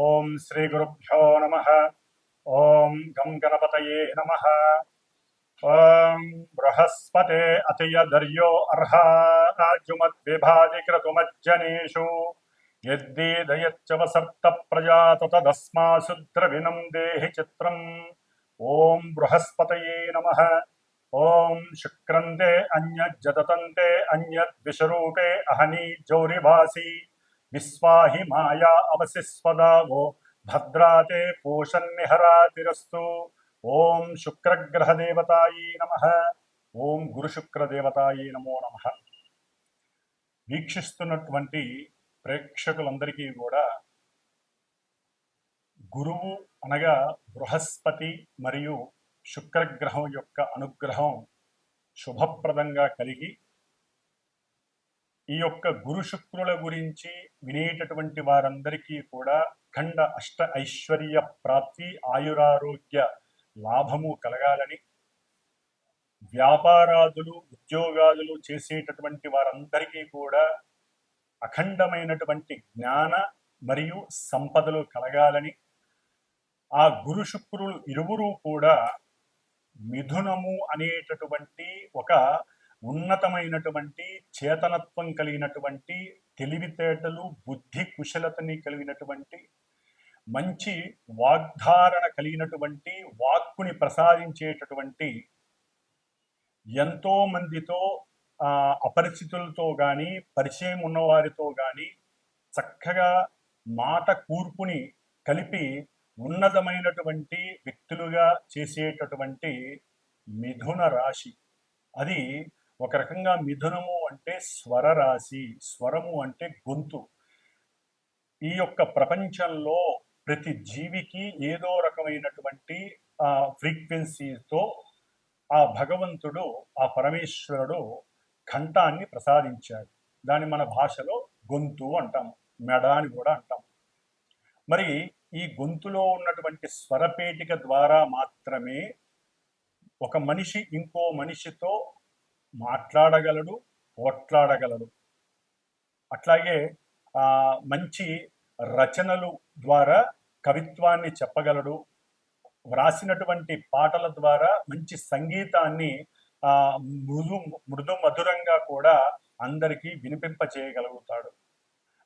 ఓం శ్రీ గురుభ్యో నమః. ఓం గం గణపతయే నమః. ఓం బృహస్పతే అతియదర్యో అర్హాజుమద్విభాతి క్రతుమజ్జనేషు యద్దీదయచ్చవసర్త ప్రజాత తదస్మాసు ద్రవిణం దేహి చిత్రం. ఓం బృహస్పతయే నమః. ఓం శుక్రంతే అన్యజ్జతంతే అన్యద్విషరూపే అహనీ జౌరివాసి విశ్వాహి మాయా అవశిస్వదావో భద్రాతే పూషన్నిహరాతిరస్తు. ఓం శుక్రగ్రహదేవతాయే నమః. ఓం గురుశుక్రదేవతాయే నమో నమః. వీక్షిస్తున్నటువంటి ప్రేక్షకులందరికీ కూడా గురువు అనగా బృహస్పతి మరియు శుక్రగ్రహం యొక్క అనుగ్రహం శుభప్రదంగా కలిగి ఈ యొక్క గురు శుక్రుల గురించి వినేటటువంటి వారందరికీ కూడా ఖండ అష్ట ఐశ్వర్య ప్రాప్తి, ఆయురారోగ్య లాభము కలగాలని, వ్యాపారాదులు ఉద్యోగాదులు చేసేటటువంటి వారందరికీ కూడా అఖండమైనటువంటి జ్ఞాన మరియు సంపదలు కలగాలని, ఆ గురు శుక్రులు ఇరువురు కూడా మిథునము అనేటటువంటి ఒక ఉన్నతమైనటువంటి చేతనత్వం కలిగినటువంటి, తెలివితేటలు బుద్ధి కుశలతని కలిగినటువంటి, మంచి వాగ్ధారణ కలిగినటువంటి, వాక్కుని ప్రసాదించేటటువంటి, ఎంతో మందితో అపరిచితులతో కానీ పరిచయం ఉన్నవారితో కానీ చక్కగా మాట కూర్పుని కలిపి ఉన్నతమైనటువంటి వ్యక్తులుగా చేసేటటువంటి మిథున రాశి. అది ఒక రకంగా మిథునము అంటే స్వర రాశి, స్వరము అంటే గొంతు. ఈ యొక్క ప్రపంచంలో ప్రతి జీవికి ఏదో రకమైనటువంటి ఫ్రీక్వెన్సీతో ఆ భగవంతుడు, ఆ పరమేశ్వరుడు కంఠాన్ని ప్రసాదించాడు. దాన్ని మన భాషలో గొంతు అంటాము, మెడ అని కూడా అంటాం. మరి ఈ గొంతులో ఉన్నటువంటి స్వరపేటిక ద్వారా మాత్రమే ఒక మనిషి ఇంకో మనిషితో మాట్లాడగలడు, పోట్లాడగలడు. అట్లాగే మంచి రచనలు ద్వారా కవిత్వాన్ని చెప్పగలడు. వ్రాసినటువంటి పాటల ద్వారా మంచి సంగీతాన్ని మృదు మధురంగా కూడా అందరికీ వినిపింపచేయగలుగుతాడు.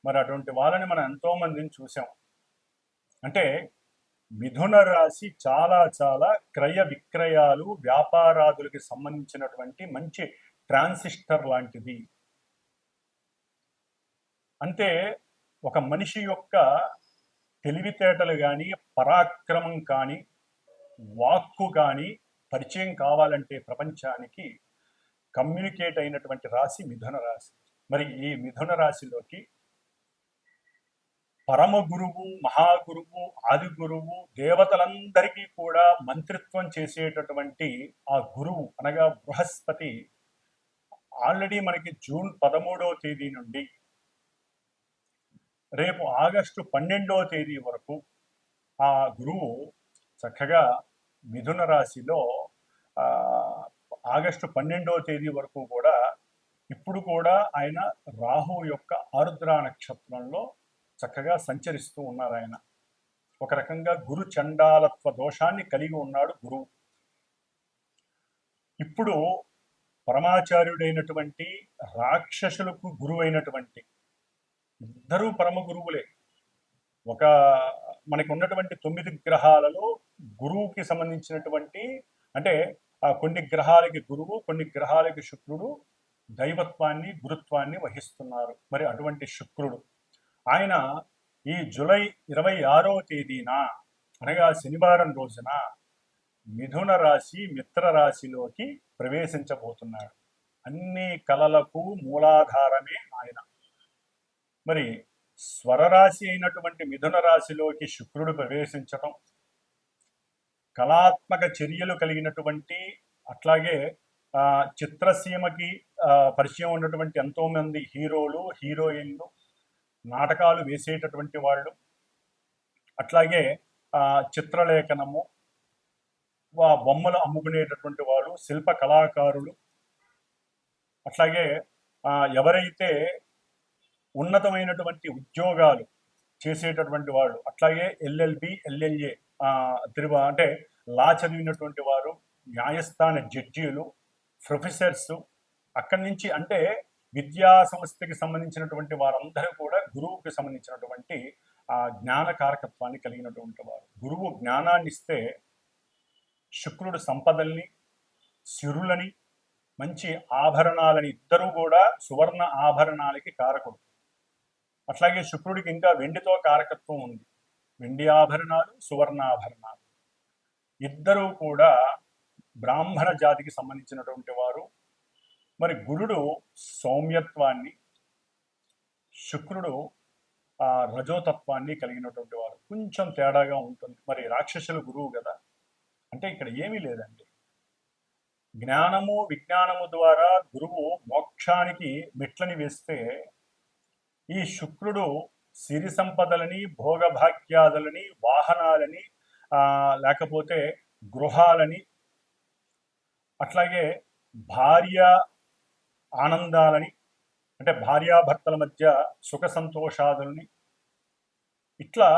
మరి అటువంటి వాళ్ళని మనం ఎంతో మందిని చూసాం. అంటే మిథున రాశి చాలా చాలా క్రయ విక్రయాలు, వ్యాపారాదులకి సంబంధించినటువంటి మంచి ట్రాన్సిస్టర్ లాంటిది. అంటే ఒక మనిషి యొక్క తెలివితేటలు కానీ, పరాక్రమం కానీ, వాక్కు కానీ పరిచయం కావాలంటే ప్రపంచానికి కమ్యూనికేట్ అయినటువంటి రాశి మిథున రాశి. మరి ఈ మిథున రాశిలోకి పరమ గురువు, మహాగురువు, ఆది గురువు, దేవతలందరికీ కూడా మంత్రిత్వం చేసేటటువంటి ఆ గురువు అనగా బృహస్పతి ఆల్రెడీ మనకి జూన్ 13వ తేదీ నుండి రేపు ఆగస్టు 12వ తేదీ వరకు ఆ గురువు చక్కగా మిథున రాశిలో ఆగస్టు 12వ తేదీ వరకు కూడా ఇప్పుడు కూడా ఆయన రాహు యొక్క ఆరుద్ర నక్షత్రంలో చక్కగా సంచరిస్తూ ఉన్నారు. ఆయన ఒక రకంగా గురు చండాలత్వ దోషాన్ని కలిగి ఉన్నాడు గురువు. ఇప్పుడు పరమాచార్యుడైనటువంటి, రాక్షసులకు గురువైనటువంటి ఇద్దరూ పరమ గురువులే. ఒక మనకు ఉన్నటువంటి 9 గ్రహాలలో గురువుకి సంబంధించినటువంటి, అంటే కొన్ని గ్రహాలకి గురువు, కొన్ని గ్రహాలకి శుక్రుడు దైవత్వాన్ని, గురుత్వాన్ని వహిస్తున్నారు. మరి అటువంటి శుక్రుడు ఆయన ఈ జూలై 26వ తేదీన అనగా శనివారం రోజున మిథున రాశి మిత్ర రాశిలోకి ప్రవేశించబోతున్నాడు. అన్ని కళలకు మూలాధారమే ఆయన. మరి స్వరరాశి అయినటువంటి మిథున రాశిలోకి శుక్రుడు ప్రవేశించటం, కళాత్మక చర్యలు కలిగినటువంటి, అట్లాగే చిత్రసీమకి పరిచయం ఉన్నటువంటి ఎంతోమంది హీరోలు, హీరోయిన్లు, నాటకాలు వేసేటటువంటి వాళ్ళు, అట్లాగే చిత్రలేఖనము, బొమ్మలు అమ్ముకునేటటువంటి వాళ్ళు, శిల్ప కళాకారులు, అట్లాగే ఎవరైతే ఉన్నతమైనటువంటి ఉద్యోగాలు చేసేటటువంటి వాళ్ళు, అట్లాగే ఎల్ఎల్బి, ఎల్ఎల్ఏ అంటే లా చదివినటువంటి వారు, న్యాయస్థాన జడ్జీలు, ప్రొఫెసర్స్, అక్కడి నుంచి అంటే విద్యా సంస్థకి సంబంధించినటువంటి వారందరూ కూడా గురువుకి సంబంధించినటువంటి జ్ఞాన కారకత్వాన్ని కలిగినటువంటి వారు. గురువు జ్ఞానాన్ని ఇస్తే శుక్రుడు సంపదల్ని, సిరులని, మంచి ఆభరణాలని, ఇద్దరూ కూడా సువర్ణ ఆభరణాలకి కారకుడు. అట్లాగే శుక్రుడికి ఇంకా వెండితో కారకత్వం ఉంది. వెండి ఆభరణాలు, సువర్ణాభరణాలు, ఇద్దరూ కూడా బ్రాహ్మణ జాతికి సంబంధించినటువంటి వారు. మరి గురుడు సౌమ్యత్వాన్ని, శుక్రుడు రజోతత్వాన్ని కలిగినటువంటి వారు. కొంచెం తేడాగా ఉంటుంది. మరి రాక్షసుల గురువు కదా, అంటే ఇక్కడ ఏమీ లేదండి. జ్ఞానము విజ్ఞానము ద్వారా గురువు మోక్షానికి మెట్లని వేస్తే, ఈ శుక్రుడు సిరి సంపదలని, భోగభాగ్యాదులని, వాహనాలని, లేకపోతే గృహాలని, అట్లాగే భార్య ఆనందాలని, అంటే భార్యాభర్తల మధ్య సుఖ సంతోషాదులని, ఇట్లా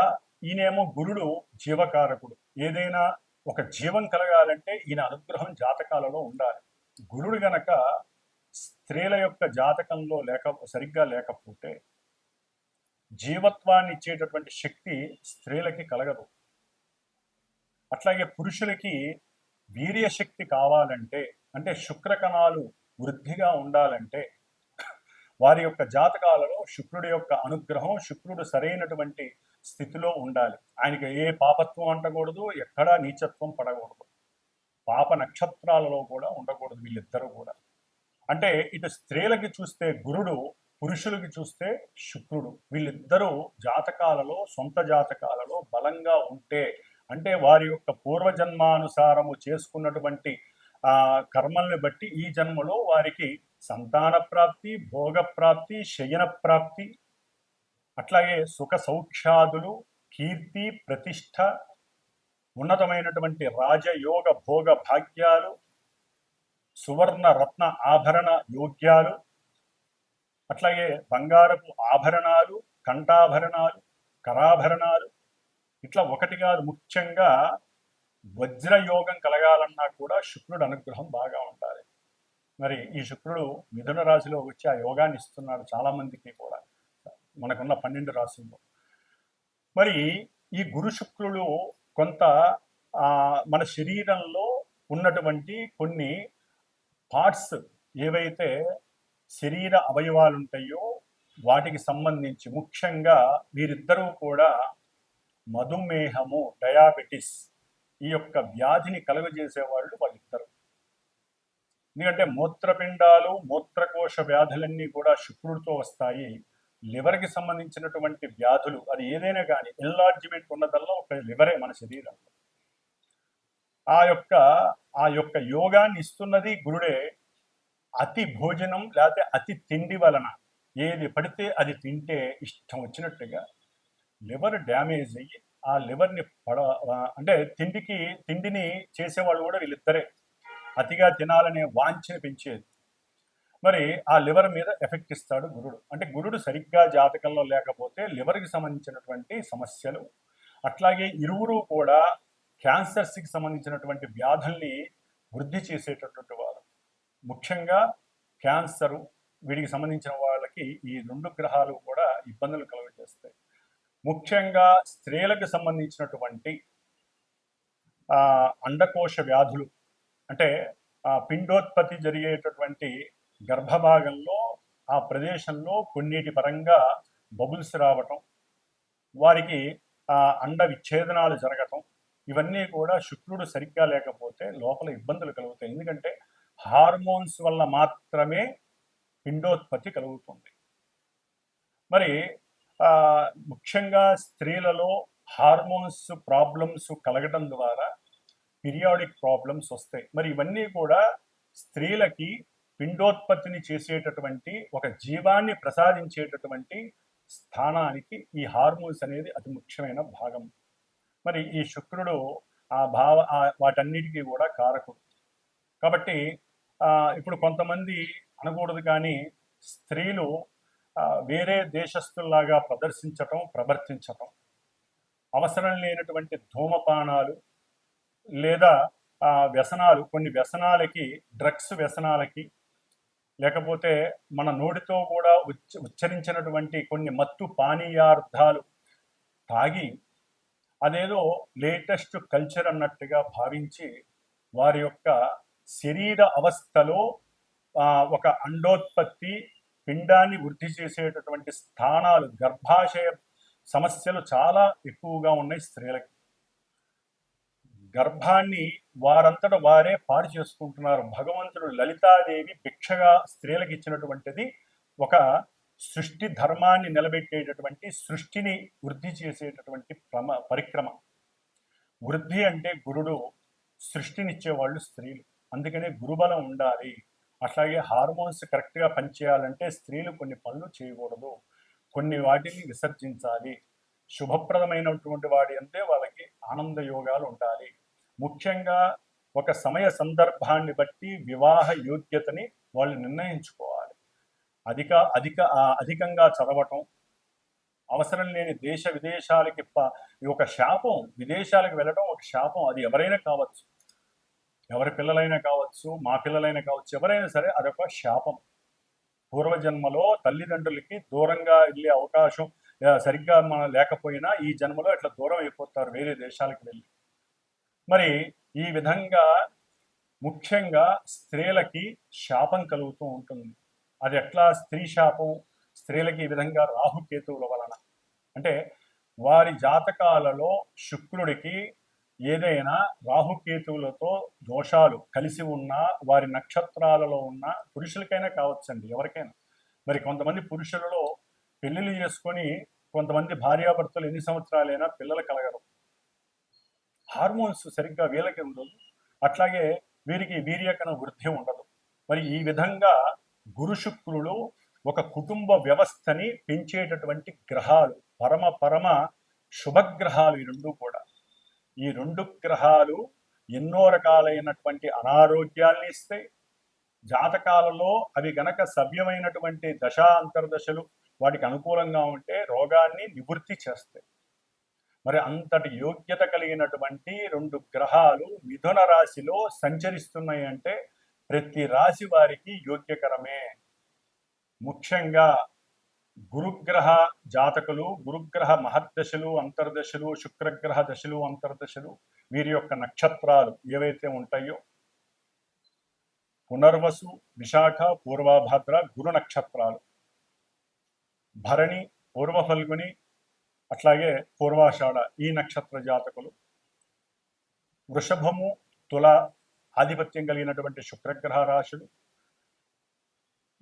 ఈయనేమో గురుడు జీవకారకుడు. ఏదైనా ఒక జీవం కలగాలంటే ఈయన అనుగ్రహం జాతకాలలో ఉండాలి. గురుడు గనక స్త్రీల యొక్క జాతకంలో సరిగ్గా లేకపోతే జీవత్వాన్ని ఇచ్చేటటువంటి శక్తి స్త్రీలకి కలగదు. అట్లాగే పురుషులకి వీర్యశక్తి కావాలంటే, అంటే శుక్రకణాలు వృద్ధిగా ఉండాలంటే వారి యొక్క జాతకాలలో శుక్రుడి యొక్క అనుగ్రహం, శుక్రుడు సరైనటువంటి స్థితిలో ఉండాలి. ఆయనకి ఏ పాపత్వం అంటకూడదు, ఎక్కడా నీచత్వం పడకూడదు, పాప నక్షత్రాలలో కూడా ఉండకూడదు వీళ్ళిద్దరూ కూడా. అంటే ఇటు స్త్రీలకి చూస్తే గురుడు, పురుషులకి చూస్తే శుక్రుడు, వీళ్ళిద్దరూ జాతకాలలో, సొంత జాతకాలలో బలంగా ఉంటే, అంటే వారి యొక్క పూర్వజన్మానుసారము చేసుకున్నటువంటి కర్మల్ని బట్టి ఈ జన్మలో వారికి సంతాన ప్రాప్తి, భోగ ప్రాప్తి, శయన ప్రాప్తి, అట్లాగే సుఖ సౌఖ్యాదులు, కీర్తి, ప్రతిష్ట, ఉన్నతమైనటువంటి రాజయోగ భోగ భాగ్యాలు, సువర్ణ రత్న ఆభరణ యోగ్యాలు, అట్లాగే బంగారపు ఆభరణాలు, కంఠాభరణాలు, కరాభరణాలు, ఇట్లా ఒకటి కాదు, ముఖ్యంగా వజ్రయోగం కలగాలన్నా కూడా శుక్రుడు అనుగ్రహం బాగా ఉండాలి. మరి ఈ శుక్రుడు మిథున రాశిలో వచ్చి ఆ యోగాన్ని ఇస్తున్నాడు చాలా మందికి కూడా, మనకున్న 12 రాశుల్లో. మరి ఈ గురు శుక్రులు కొంత మన శరీరంలో ఉన్నటువంటి కొన్ని పార్ట్స్ ఏవైతే శరీర అవయవాలు ఉంటాయో వాటికి సంబంధించి, ముఖ్యంగా వీరిద్దరూ కూడా మధుమేహము, డయాబెటిస్, ఈ యొక్క వ్యాధిని కలుగజేసేవాళ్ళు వాళ్ళిద్దరు. ఎందుకంటే మూత్రపిండాలు, మూత్రకోశ వ్యాధులన్నీ కూడా శుక్రుడితో వస్తాయి. లివర్కి సంబంధించినటువంటి వ్యాధులు, అది ఏదైనా కానీ ఎన్లార్జ్మెంట్ ఉన్నదల్లా ఒక లివరే మన శరీరంలో. ఆ యొక్క యోగాన్ని ఇస్తున్నది గురుడే. అతి భోజనం లేకపోతే అతి తిండి వలన ఏది పడితే అది తింటే ఇష్టం వచ్చినట్టుగా లివర్ డ్యామేజ్ అయ్యి ఆ లివర్ని అంటే తిండిని చేసేవాళ్ళు కూడా వీళ్ళిద్దరే. అతిగా తినాలనే వాంఛని పెంచేది. మరి ఆ లివర్ మీద ఎఫెక్ట్ ఇస్తాడు గురుడు. అంటే గురుడు సరిగ్గా జాతకంలో లేకపోతే లివర్కి సంబంధించినటువంటి సమస్యలు, అట్లాగే ఇరువురు కూడా క్యాన్సర్స్కి సంబంధించినటువంటి వ్యాధుల్ని వృద్ధి చేసేటటువంటి వారు. ముఖ్యంగా క్యాన్సరు, వీడికి సంబంధించిన వాళ్ళకి ఈ 2 గ్రహాలు కూడా ఇబ్బందులు కలుగజేస్తాయి. ముఖ్యంగా స్త్రీలకు సంబంధించినటువంటి అండకోశ వ్యాధులు, అంటే పిండోత్పత్తి జరిగేటటువంటి గర్భభాగంలో ఆ ప్రదేశంలో కొన్నిటి పరంగా బబుల్స్ రావటం, వారికి అండ విచ్ఛేదనాలు జరగటం, ఇవన్నీ కూడా శుక్రుడు సరిగ్గా లేకపోతే లోపల ఇబ్బందులు కలుగుతాయి. ఎందుకంటే హార్మోన్స్ వల్ల మాత్రమే పిండోత్పత్తి కలుగుతుంది. మరి ముఖ్యంగా స్త్రీలలో హార్మోన్స్ ప్రాబ్లమ్స్ కలగడం ద్వారా పీరియాడిక్ ప్రాబ్లమ్స్ వస్తాయి. మరి ఇవన్నీ కూడా స్త్రీలకి పిండోత్పత్తిని చేసేటటువంటి, ఒక జీవాన్ని ప్రసాదించేటటువంటి స్థానానికి ఈ హార్మోన్స్ అనేది అతి ముఖ్యమైన భాగం. మరి ఈ శుక్రుడు వాటన్నిటికీ కూడా కారకుడు. కాబట్టి ఇప్పుడు కొంతమంది అనకూడదు కానీ స్త్రీలు వేరే దేశస్తుల్లాగా ప్రవర్తించటం, అవసరం లేనటువంటి ధూమపానాలు లేదా వ్యసనాలు, కొన్ని వ్యసనాలకి, డ్రగ్స్ వ్యసనాలకి, లేకపోతే మన నోటితో కూడా ఉచ్చరించినటువంటి కొన్ని మత్తు పానీయార్థాలు తాగి అదేదో లేటెస్ట్ కల్చర్ అన్నట్టుగా భావించి వారి యొక్క శరీర అవస్థలో ఒక అండోత్పత్తి, పిండాన్ని వృద్ధి చేసేటటువంటి స్థానాలు, గర్భాశయ సమస్యలు చాలా ఎక్కువగా ఉన్నాయి స్త్రీలకి. గర్భాన్ని వారంతట వారే పాడు చేసుకుంటున్నారు. భగవంతుడు లలితాదేవి భిక్షగా స్త్రీలకు ఇచ్చినటువంటిది ఒక సృష్టి ధర్మాన్ని నిలబెట్టేటటువంటి, సృష్టిని వృద్ధి చేసేటటువంటి పరిక్రమ. వృద్ధి అంటే గురుడు, సృష్టినిచ్చేవాళ్ళు స్త్రీలు. అందుకనే గురుబలం ఉండాలి. అట్లాగే హార్మోన్స్ కరెక్ట్గా పనిచేయాలంటే స్త్రీలు కొన్ని పనులు చేయకూడదు, కొన్ని వాటిని విసర్జించాలి. శుభప్రదమైనటువంటి వాడి అంటే వాళ్ళకి ఆనంద యోగాలు ఉండాలి. ముఖ్యంగా ఒక సమయ సందర్భాన్ని బట్టి వివాహ యోగ్యతని వాళ్ళు నిర్ణయించుకోవాలి. అధికంగా చదవటం, అవసరం లేని దేశ విదేశాలకి ఒక శాపం. విదేశాలకు వెళ్ళడం ఒక శాపం. అది ఎవరైనా కావచ్చు, ఎవరి పిల్లలైనా కావచ్చు, మా పిల్లలైనా కావచ్చు, ఎవరైనా సరే అదొక శాపం. పూర్వజన్మలో తల్లిదండ్రులకి దూరంగా వెళ్ళే అవకాశం సరిగ్గా లేకపోయినా ఈ జన్మలో ఇట్లా దూరం అయిపోతారు వేరే దేశాలకు వెళ్ళి. మరి ఈ విధంగా ముఖ్యంగా స్త్రీలకి శాపం కలుగుతూ ఉంటుంది. అది ఎట్లా స్త్రీ శాపం? స్త్రీలకి ఈ విధంగా రాహుకేతువుల వలన. అంటే వారి జాతకాలలో శుక్రుడికి ఏదైనా రాహుకేతువులతో దోషాలు కలిసి ఉన్నా, వారి నక్షత్రాలలో ఉన్న, పురుషులకైనా కావచ్చండి, ఎవరికైనా. మరి కొంతమంది పురుషులలో పెళ్లిళ్ళు చేసుకొని కొంతమంది భార్యాభర్తలు ఎన్ని సంవత్సరాలైనా పిల్లలు కలగరు. హార్మోన్స్ సరిగ్గా వీళ్ళకి ఉండదు. అట్లాగే వీరికి వీర్యకణ వృద్ధి ఉండదు. మరి ఈ విధంగా గురు శుక్రులు ఒక కుటుంబ వ్యవస్థని పెంచేటటువంటి గ్రహాలు, పరమ శుభగ్రహాలు ఈ రెండు కూడా. ఈ రెండు గ్రహాలు ఎన్నో రకాలైనటువంటి అనారోగ్యాల్ని ఇస్తాయి. జాతకాలలో అవి గనక సవ్యమైనటువంటి అంతర్దశలు వాటికి అనుకూలంగా ఉంటే రోగాన్ని నివృత్తి చేస్తాయి. మరి అంతటి యోగ్యత కలిగినటువంటి రెండు గ్రహాలు మిథున రాశిలో సంచరిస్తున్నాయి అంటే ప్రతి రాశి వారికి యోగ్యకరమే. ముఖ్యంగా గురుగ్రహ జాతకులు, గురుగ్రహ మహర్దశలు, అంతర్దశలు, శుక్రగ్రహ దశలు, అంతర్దశలు, వీరి యొక్క నక్షత్రాలు ఏవైతే ఉంటాయో పునర్వసు, విశాఖ, పూర్వభద్ర గురు నక్షత్రాలు, భరణి, పూర్వ ఫల్గుని, అట్లాగే పూర్వాషాఢ ఈ నక్షత్ర జాతకులు, వృషభము, తుల ఆధిపత్యం కలిగినటువంటి శుక్రగ్రహ రాశులు,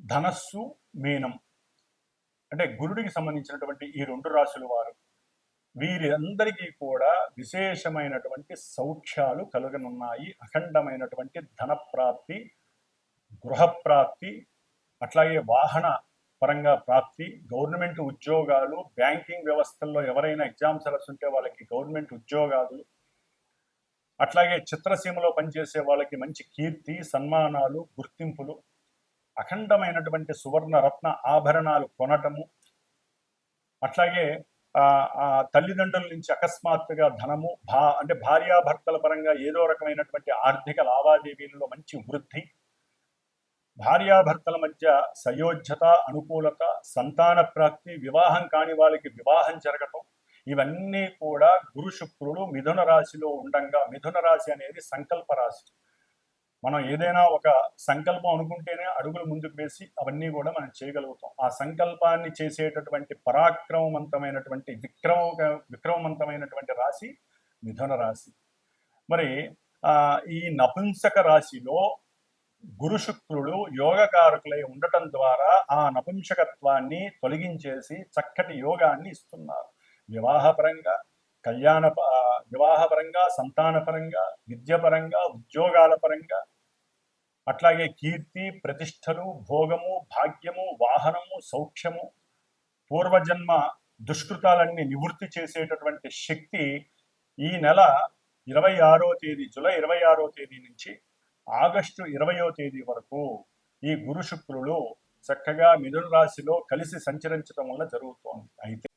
ధనస్సు, మీనం అంటే గురుడికి సంబంధించినటువంటి ఈ రెండు రాశుల వారు, వీరందరికీ కూడా విశేషమైనటువంటి సౌఖ్యాలు కలుగనున్నాయి. అఖండమైనటువంటి ధనప్రాప్తి, గృహప్రాప్తి, అట్లాగే వాహన పరంగా ప్రాప్తి, గవర్నమెంట్ ఉద్యోగాలు, బ్యాంకింగ్ వ్యవస్థల్లో ఎవరైనా ఎగ్జామ్స్ రాస్తుంటే వాళ్ళకి గవర్నమెంట్ ఉద్యోగాలు, అట్లాగే చిత్రసీమలో పనిచేసే వాళ్ళకి మంచి కీర్తి, సన్మానాలు, గుర్తింపులు, అఖండమైనటువంటి సువర్ణ రత్న ఆభరణాలు కొనటము, అట్లాగే తల్లిదండ్రుల నుంచి అకస్మాత్తుగా ధనము, అంటే భార్యాభర్తల పరంగా ఏదో రకమైనటువంటి ఆర్థిక లావాదేవీలలో మంచి వృద్ధి, భార్యాభర్తల మధ్య సయోధ్యత, అనుకూలత, సంతాన ప్రాప్తి, వివాహం కాని వాళ్ళకి వివాహం జరగటం, ఇవన్నీ కూడా గురు శుక్రుడు మిథున రాశిలో ఉండంగా. మిథున రాశి అనేది సంకల్ప రాశి. మనం ఏదైనా ఒక సంకల్పం అనుకుంటేనే అడుగులు ముందుకు వేసి అవన్నీ కూడా మనం చేయగలుగుతాం. ఆ సంకల్పాన్ని చేసేటటువంటి పరాక్రమవంతమైనటువంటి విక్రమవంతమైనటువంటి రాశి మిథున రాశి. మరి ఈ నపుంసక రాశిలో గురు శుక్రుడు యోగకారకులై ఉండటం ద్వారా ఆ నపుంసకత్వాన్ని తొలగించేసి చక్కటి యోగాన్ని ఇస్తున్నారు. వివాహపరంగా, వివాహపరంగా, సంతానపరంగా, విద్యపరంగా, ఉద్యోగాల పరంగా, అట్లాగే కీర్తి, ప్రతిష్టలు, భోగము, భాగ్యము, వాహనము, సౌఖ్యము, పూర్వజన్మ దుష్కృతాలన్నీ నివృత్తి చేసేటటువంటి శక్తి ఈ నెల 26వ తేదీ, జూలై 26వ తేదీ నుంచి ఆగస్టు 20వ తేదీ వరకు ఈ గురు శుక్రులు చక్కగా మిథున రాశిలో కలిసి సంచరించడం వల్ల జరుగుతోంది. అయితే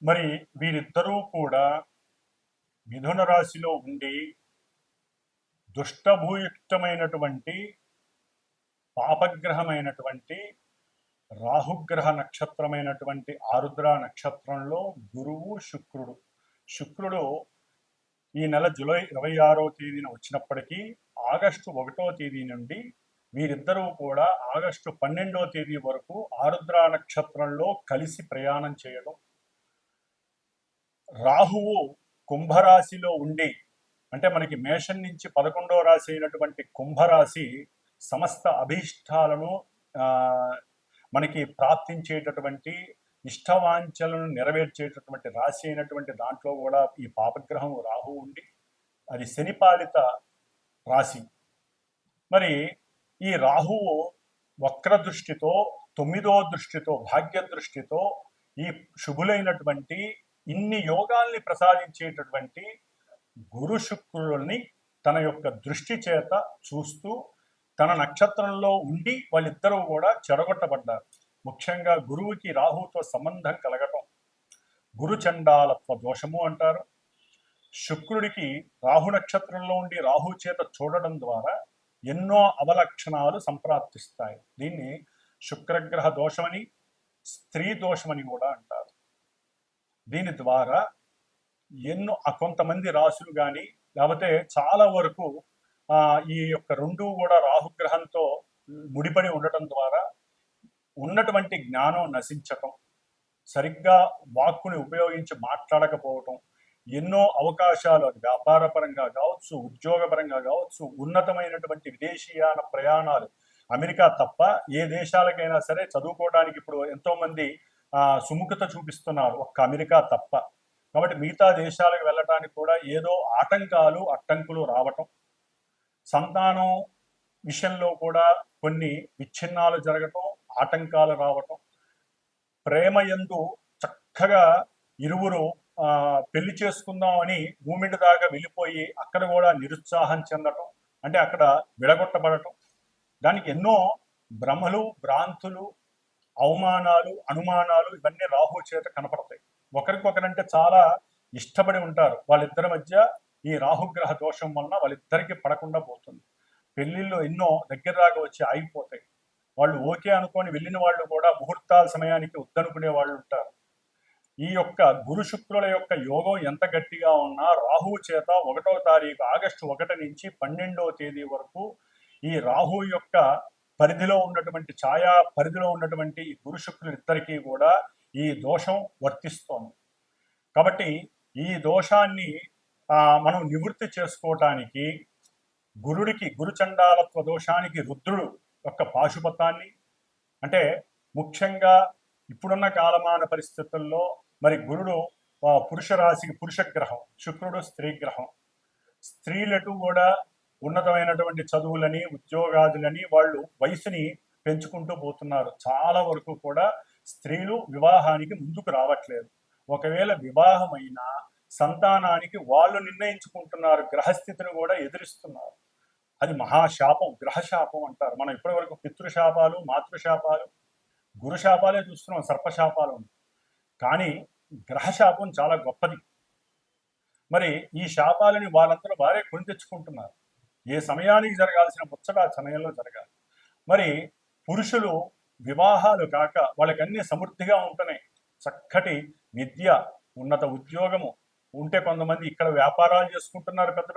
మరి వీరిద్దరూ కూడా మిథున రాశిలో ఉండి దుష్టభూయుక్తమైనటువంటి పాపగ్రహమైనటువంటి రాహుగ్రహ నక్షత్రమైనటువంటి ఆరుద్ర నక్షత్రంలో గురువు శుక్రుడు ఈ నెల జూలై 26వ తేదీన వచ్చినప్పటికీ ఆగస్టు 1వ తేదీ నుండి వీరిద్దరూ కూడా ఆగస్టు 12వ తేదీ వరకు ఆరుద్ర నక్షత్రంలో కలిసి ప్రయాణం చేయడం, రాహువు కుంభరాశిలో ఉండి, అంటే మనకి మేషం నుంచి 11వ రాశి అయినటువంటి కుంభరాశి సమస్త అభీష్టాలను మనకి ప్రాప్తించేటటువంటి ఇష్టవాంఛలను నెరవేర్చేటటువంటి రాశి అయినటువంటి దాంట్లో కూడా ఈ పాపగ్రహం రాహు ఉండి అది శనిపాలిత రాశి. మరి ఈ రాహువు వక్ర దృష్టితో 9వ దృష్టితో భాగ్య దృష్టితో ఈ శుభులైనటువంటి ఇన్ని యోగాల్ని ప్రసాదించేటటువంటి గురు శుక్రుల్ని తన యొక్క దృష్టి చేత చూస్తూ తన నక్షత్రంలో ఉండి వాళ్ళిద్దరూ కూడా చెరగొట్టబడ్డారు. ముఖ్యంగా గురువుకి రాహుతో సంబంధం కలగటం గురుచండాలత్వ దోషము అంటారు. శుక్రుడికి రాహు నక్షత్రంలో ఉండి రాహు చేత చూడడం ద్వారా ఎన్నో అవలక్షణాలు సంప్రాప్తిస్తాయి. దీన్ని శుక్రగ్రహ దోషమని, స్త్రీ దోషమని కూడా అంటారు. దీని ద్వారా ఎన్నో కొంతమంది రాసులు కానీ లేకపోతే చాలా వరకు ఈ యొక్క రెండు కూడా రాహుగ్రహంతో ముడిపడి ఉండటం ద్వారా ఉన్నటువంటి జ్ఞానం నశించటం, సరిగ్గా వాక్కుని ఉపయోగించి మాట్లాడకపోవటం, ఎన్నో అవకాశాలు అది వ్యాపారపరంగా కావచ్చు, ఉద్యోగపరంగా కావచ్చు, ఉన్నతమైనటువంటి విదేశీయాన ప్రయాణాలు, అమెరికా తప్ప ఏ దేశాలకైనా సరే చదువుకోవడానికి ఇప్పుడు ఎంతోమంది సుముఖత చూపిస్తున్నారు, ఒక్క అమెరికా తప్ప. కాబట్టి మిగతా దేశాలకు వెళ్ళటానికి కూడా ఏదో ఆటంకాలు అడ్డంకులు రావటం, సంతానం విషయంలో కూడా కొన్ని విచ్ఛిన్నాలు జరగటం, ఆటంకాలు రావటం, ప్రేమయందు చక్కగా ఇరువురు పెళ్లి చేసుకుందామని మూమెంట్ దాకా వెళ్ళిపోయి అక్కడ కూడా నిరుత్సాహం చెందటం, అంటే అక్కడ విడగొట్టబడటం, దానికి ఎన్నో భ్రమలు, భ్రాంతులు, అవమానాలు, అనుమానాలు ఇవన్నీ రాహు చేత కనపడతాయి. ఒకరికొకరంటే చాలా ఇష్టపడి ఉంటారు. వాళ్ళిద్దరి మధ్య ఈ రాహుగ్రహ దోషం వలన వాళ్ళిద్దరికి పడకుండా పోతుంది. పెళ్లిళ్ళు ఎన్నో దగ్గర దాకా వచ్చి ఆగిపోతాయి. వాళ్ళు ఓకే అనుకొని వెళ్ళిన వాళ్ళు కూడా ముహూర్తాల సమయానికి వద్దనుకునే వాళ్ళు ఉంటారు. ఈ యొక్క గురు శుక్రుల యొక్క యోగం ఎంత గట్టిగా ఉన్నా రాహువు చేత 1వ తారీఖు ఆగస్టు 1 నుంచి 12వ తేదీ వరకు ఈ రాహు యొక్క పరిధిలో ఉన్నటువంటి ఛాయా పరిధిలో ఉన్నటువంటి ఈ గురు శుక్రులిద్దరికీ కూడా ఈ దోషం వర్తిస్తోంది. కాబట్టి ఈ దోషాన్ని మనం నివృత్తి చేసుకోవటానికి గురుడికి గురుచండాలత్వ దోషానికి రుద్రుడు యొక్క పాశుపతాన్ని, అంటే ముఖ్యంగా ఇప్పుడున్న కాలమాన పరిస్థితుల్లో మరి గురుడు పురుష రాశికి పురుష గ్రహం, శుక్రుడు స్త్రీ గ్రహం. స్త్రీలటు కూడా ఉన్నతమైనటువంటి చదువులని, ఉద్యోగాదులని వాళ్ళు వయసుని పెంచుకుంటూ పోతున్నారు. చాలా వరకు కూడా స్త్రీలు వివాహానికి ముందుకు రావట్లేదు. ఒకవేళ వివాహమైనా సంతానానికి వాళ్ళు నిర్ణయించుకుంటున్నారు, గ్రహస్థితిని కూడా ఎదిరిస్తున్నారు. అది మహాశాపం, గ్రహశాపం అంటారు. మనం ఇప్పటి వరకు పితృశాపాలు, మాతృశాపాలు, గురుశాపాలే చూస్తున్నాం, సర్పశాపాలు. కానీ గ్రహశాపం చాలా గొప్పది. మరి ఈ శాపాలని వాళ్ళందరూ వారే కొని తెచ్చుకుంటున్నారు. ఏ సమయానికి జరగాల్సిన ముచ్చట ఆ సమయంలో జరగాలి. మరి పురుషులు వివాహాలు కాక వాళ్ళకన్నీ సమృద్ధిగా ఉంటున్నాయి. చక్కటి విద్య, ఉన్నత ఉద్యోగము ఉంటే కొంతమంది ఇక్కడ వ్యాపారాలు చేసుకుంటున్నారు, పెద్ద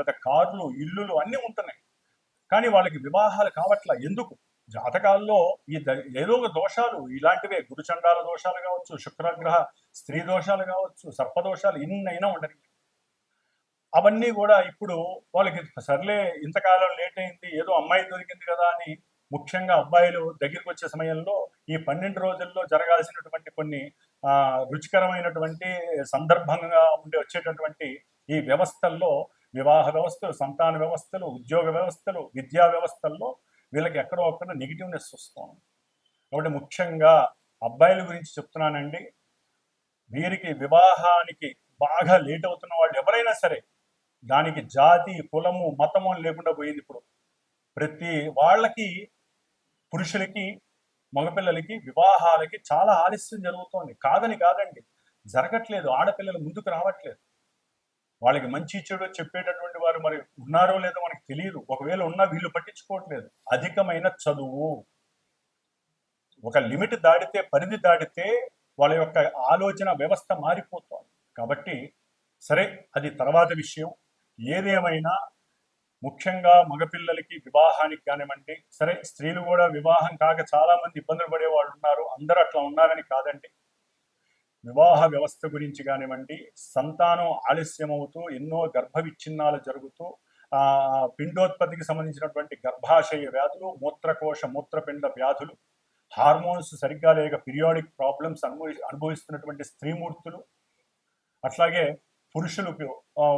పెద్ద కార్లు, ఇల్లులు అన్నీ ఉంటున్నాయి. కానీ వాళ్ళకి వివాహాలు కావట్లా. ఎందుకు? జాతకాల్లో ఈ ఏదో ఒక దోషాలు ఇలాంటివే, గురుచండాల దోషాలు కావచ్చు, శుక్రగ్రహ స్త్రీ దోషాలు కావచ్చు, సర్పదోషాలు ఎన్నైనా ఉండరు. అవన్నీ కూడా ఇప్పుడు వాళ్ళకి సర్లే ఇంతకాలం లేట్ అయింది, ఏదో అమ్మాయి దొరికింది కదా అని, ముఖ్యంగా అబ్బాయిలు దగ్గరికి వచ్చే సమయంలో ఈ 12 రోజుల్లో జరగాల్సినటువంటి కొన్ని రుచికరమైనటువంటి సందర్భంగా వచ్చేటటువంటి ఈ వ్యవస్థల్లో, వివాహ వ్యవస్థలు, సంతాన వ్యవస్థలు, ఉద్యోగ వ్యవస్థలు, విద్యా వ్యవస్థల్లో వీళ్ళకి ఎక్కడో ఒక్కడ నెగిటివ్నెస్ వస్తుంది. కాబట్టి ముఖ్యంగా అబ్బాయిల గురించి చెప్తున్నానండి. వీరికి వివాహానికి బాగా లేట్ అవుతున్న వాళ్ళు ఎవరైనా సరే, దానికి జాతి, కులము, మతము లేకుండా పోయింది. ఇప్పుడు ప్రతి వాళ్ళకి పురుషులకి మగపిల్లలకి వివాహాలకి చాలా ఆలస్యం జరుగుతోంది. కాదండి, జరగట్లేదు. ఆడపిల్లలు ముందుకు రావట్లేదు. వాళ్ళకి మంచి చెడు చెప్పేటటువంటి వారు మరి ఉన్నారో లేదో మనకు తెలియదు. ఒకవేళ ఉన్నా వీళ్ళు పట్టించుకోవట్లేదు. అధికమైన చదువు, ఒక లిమిట్ దాటితే, పరిధి దాటితే వాళ్ళ యొక్క ఆలోచన వ్యవస్థ మారిపోతుంది. కాబట్టి సరే, అది తర్వాత విషయం. ఏదేమైనా ముఖ్యంగా మగపిల్లలకి వివాహానికి కానివ్వండి, సరే స్త్రీలు కూడా వివాహం కాక చాలా మంది ఇబ్బందులు పడే వాళ్ళు ఉన్నారు. అందరూ అట్లా ఉన్నారని కాదండి. వివాహ వ్యవస్థ గురించి కానివ్వండి, సంతానం ఆలస్యమవుతూ ఎన్నో గర్భ విచ్ఛిన్నాలు జరుగుతూ పిండోత్పత్తికి సంబంధించినటువంటి గర్భాశయ వ్యాధులు, మూత్రకోశ మూత్రపిండ వ్యాధులు, హార్మోన్స్ సరిగ్గా లేక పీరియాడిక్ ప్రాబ్లమ్స్ అనుభవిస్తున్నటువంటి స్త్రీమూర్తులు, అట్లాగే పురుషులకు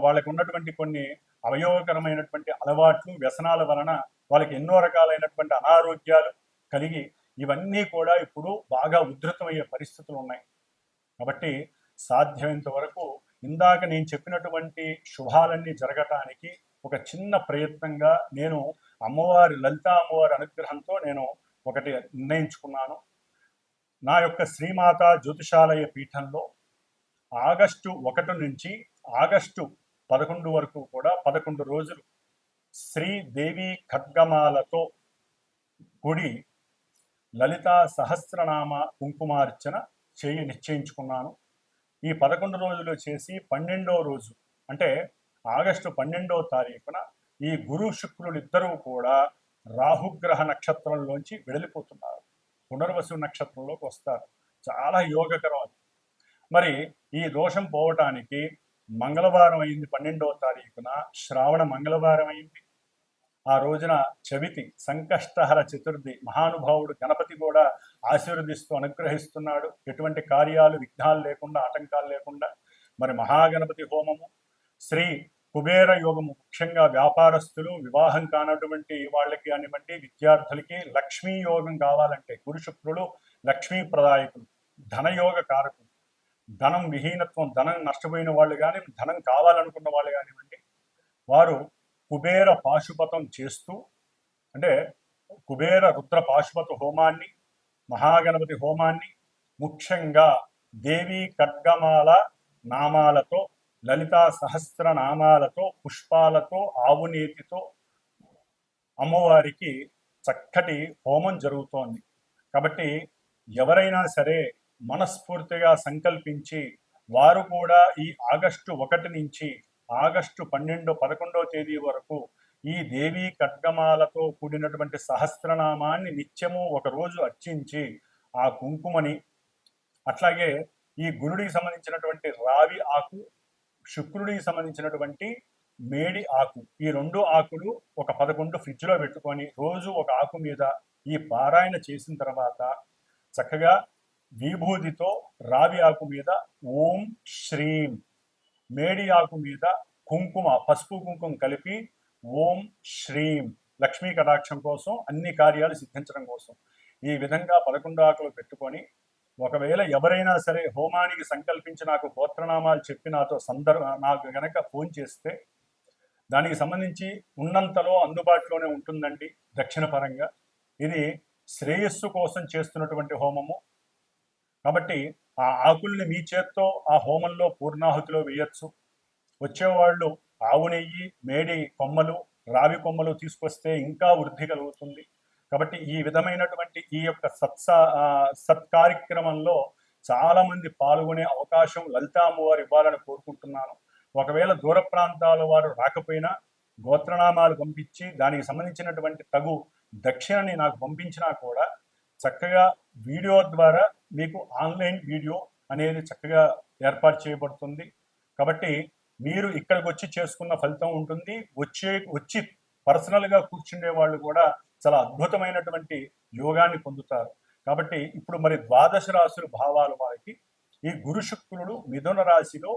వాళ్ళకు ఉన్నటువంటి కొన్ని అవయవకరమైనటువంటి అలవాట్లు, వ్యసనాల వలన వాళ్ళకి ఎన్నో రకాలైనటువంటి అనారోగ్యాలు కలిగి ఇవన్నీ కూడా ఇప్పుడు బాగా ఉధృతమయ్యే పరిస్థితులు ఉన్నాయి. కాబట్టి సాధ్యమైనంత వరకు ఇందాక నేను చెప్పినటువంటి శుభాలన్నీ జరగటానికి ఒక చిన్న ప్రయత్నంగా నేను లలితా అమ్మవారి అనుగ్రహంతో నేను ఒకటి నిర్ణయించుకున్నాను. నా యొక్క శ్రీమాత జ్యోతిషాలయ పీఠంలో ఆగస్టు 1 నుంచి ఆగస్టు 11 వరకు కూడా 11 రోజులు శ్రీదేవి ఖడ్గమాలతో కూడి లలితా సహస్రనామ కుంకుమార్చన నిశ్చయించుకున్నాను. ఈ 11 రోజులు చేసి 12వ రోజు అంటే ఆగస్టు 12వ తారీఖున ఈ గురు శుక్రులు ఇద్దరూ కూడా రాహుగ్రహ నక్షత్రంలోంచి వెడలిపోతున్నారు. పునర్వసు నక్షత్రంలోకి వస్తారు. చాలా యోగకరం అది. మరి ఈ దోషం పోవటానికి మంగళవారం అయింది. 12వ తారీఖున శ్రావణ మంగళవారం అయింది. ఆ రోజున చవితి, సంకష్టహర చతుర్థి, మహానుభావుడు గణపతి కూడా ఆశీర్వదిస్తూ అనుగ్రహిస్తున్నాడు. ఎటువంటి కార్యాలు విఘ్నాలు లేకుండా, ఆటంకాలు లేకుండా. మరి మహాగణపతి హోమము, శ్రీ కుబేర యోగము, ముఖ్యంగా వ్యాపారస్తులు, వివాహం కానటువంటి వాళ్ళకి కానివ్వండి, విద్యార్థులకి లక్ష్మీ యోగం కావాలంటే గురు శుక్రులు లక్ష్మీ ప్రదాయకులు, ధనయోగ కారకులు. ధనం విహీనత్వం, ధనం నష్టపోయిన వాళ్ళు కానీ, ధనం కావాలనుకున్న వాళ్ళు కానివ్వండి, వారు కుబేర పాశుపతం చేస్తూ, అంటే కుబేర రుద్ర పాశుపత హోమాన్ని, మహాగణపతి హోమాన్ని, ముఖ్యంగా దేవి ఖడ్గమాల నామాలతో, లలితా సహస్ర నామాలతో, పుష్పాలతో, ఆవునేతితో అమ్మవారికి చక్కటి హోమం జరుగుతోంది. కాబట్టి ఎవరైనా సరే మనస్ఫూర్తిగా సంకల్పించి వారు కూడా ఈ ఆగస్టు 1 నుంచి ఆగస్టు 11వ తేదీ వరకు ఈ దేవీ ఖడ్గమాలతో కూడినటువంటి సహస్రనామాన్ని నిత్యము ఒకరోజు అర్చించి ఆ కుంకుమని, అట్లాగే ఈ గురుడికి సంబంధించినటువంటి రావి ఆకు, శుక్రుడికి సంబంధించినటువంటి మేడి ఆకు, ఈ 2 ఆకులు ఒక 11 ఫ్రిడ్జ్లో పెట్టుకొని రోజు ఒక ఆకు మీద ఈ పారాయణ చేసిన తర్వాత చక్కగా విభూతితో రావి ఆకు మీద ఓం శ్రీం, మేడి ఆకు మీద కుంకుమ, పసుపు కుంకుమ కలిపి ఓం శ్రీం, లక్ష్మీ కటాక్షం కోసం, అన్ని కార్యాలు సిద్ధించడం కోసం ఈ విధంగా 11 ఆకులు పెట్టుకొని, ఒకవేళ ఎవరైనా సరే హోమానికి సంకల్పించి నాకు గోత్రనామాలు చెప్పి నాకు గనక ఫోన్ చేస్తే దానికి సంబంధించి ఉన్నంతలో అందుబాటులోనే ఉంటుందండి. దక్షిణ పరంగా ఇది శ్రేయస్సు కోసం చేస్తున్నటువంటి హోమము. కాబట్టి ఆ ఆకుల్ని మీ చేత్తో ఆ హోమంలో పూర్ణాహుతిలో వేయచ్చు. వచ్చేవాళ్ళు ఆవు నెయ్యి, మేడి కొమ్మలు, రావి కొమ్మలు తీసుకొస్తే ఇంకా వృద్ధి కలుగుతుంది. కాబట్టి ఈ విధమైనటువంటి ఈ యొక్క సత్కార్యక్రమంలో చాలా మంది పాల్గొనే అవకాశం లలితా అమ్మవారు ఇవ్వాలని కోరుకుంటున్నాను. ఒకవేళ దూర ప్రాంతాల వారు రాకపోయినా గోత్రనామాలు పంపించి దానికి సంబంధించినటువంటి తగు దక్షిణని నాకు పంపించినా కూడా చక్కగా వీడియో ద్వారా మీకు ఆన్లైన్ వీడియో అనేది చక్కగా ఏర్పాటు చేయబడుతుంది. కాబట్టి మీరు ఇక్కడికి వచ్చి చేసుకున్న ఫలితం ఉంటుంది. వచ్చి పర్సనల్గా కూర్చుండే వాళ్ళు కూడా చాలా అద్భుతమైనటువంటి యోగాన్ని పొందుతారు. కాబట్టి ఇప్పుడు మరి 12 రాశుల భావాలు వారికి ఈ గురు శుక్రుడు మిథున రాశిలో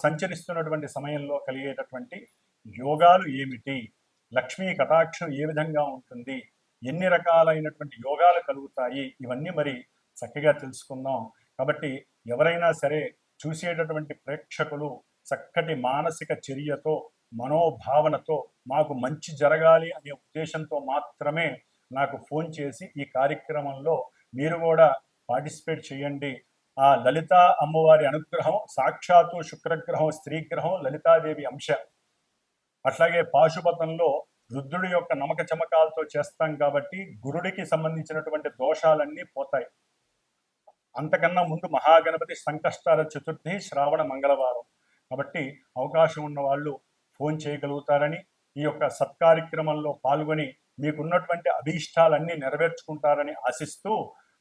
సంచరిస్తున్నటువంటి సమయంలో కలిగేటటువంటి యోగాలు ఏమిటి, లక్ష్మీ కటాక్షం ఏ విధంగా ఉంటుంది, ఎన్ని రకాలైనటువంటి యోగాలు కలుగుతాయి, ఇవన్నీ మరి చక్కగా తెలుసుకుందాం. కాబట్టి ఎవరైనా సరే చూసేటటువంటి ప్రేక్షకులు చక్కటి మానసిక చర్యతో, మనోభావనతో మాకు మంచి జరగాలి అనే ఉద్దేశంతో మాత్రమే నాకు ఫోన్ చేసి ఈ కార్యక్రమంలో మీరు కూడా పార్టిసిపేట్ చేయండి. ఆ లలిత అమ్మవారి అనుగ్రహం సాక్షాత్తు శుక్రగ్రహం స్త్రీగ్రహం లలితాదేవి అంశ. అట్లాగే పాశుపతంలో రుద్రుడి యొక్క నమక చమకాలతో చేస్తాం కాబట్టి గురుడికి సంబంధించినటువంటి దోషాలన్నీ పోతాయి. అంతకన్నా ముందు మహాగణపతి సంకష్టాల చతుర్థి శ్రావణ మంగళవారం కాబట్టి అవకాశం ఉన్న వాళ్ళు ఫోన్ చేయగలుగుతారని, ఈ యొక్క సత్కార్యక్రమంలో పాల్గొని మీకున్నటువంటి అభీష్టాలన్నీ నెరవేర్చుకుంటారని ఆశిస్తూ